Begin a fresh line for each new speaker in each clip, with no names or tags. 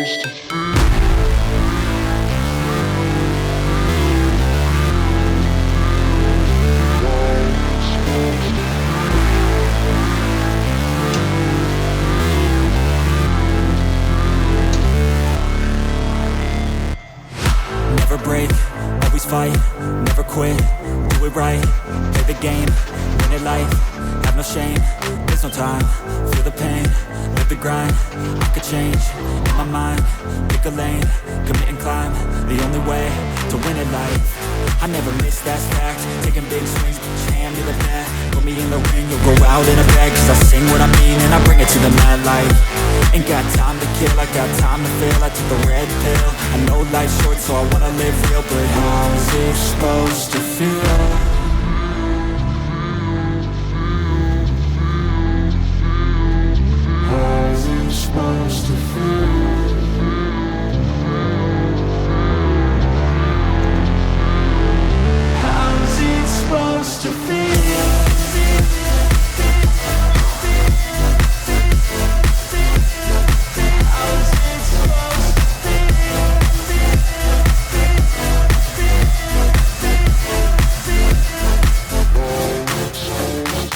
Never break, always fight, never quit, do it right, play the game, win it life, have no shame, there's no time, feel the pain, live the grind, I could change, in my mind, pick a lane, commit and climb, the only way to win it life, I never miss, that's fact, taking big swings, put your hand to the bat, put me in the ring, you'll go out in a bag, cause I sing what I mean and I bring it to the mad light. Ain't got time to kill, I got time to feel. I took the red pill, I know life's short so I wanna live real. But how's it supposed to feel? How's it supposed to feel? How's it supposed to feel?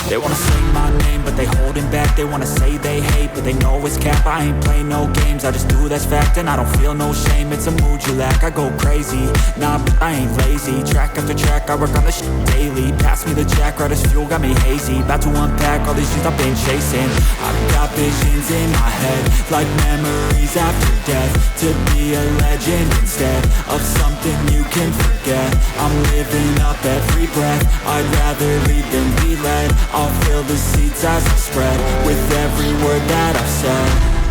They wanna say my name, but they holding back. They wanna say they hate, but they know it's cap. I ain't play no games, I just do that's fact. And I don't feel no shame, it's a mood you lack. I go crazy, nah, but I ain't lazy. Track after track, I work on this shit daily. Pass me the jack, right as fuel, got me hazy. About to unpack all these things I've been chasing. I've got visions in my head, like memories after death. To be a legend instead of something you can forget. I'm living up every breath, I'd rather lead than be led. I'll fill the seats as I spread with every word that I've said.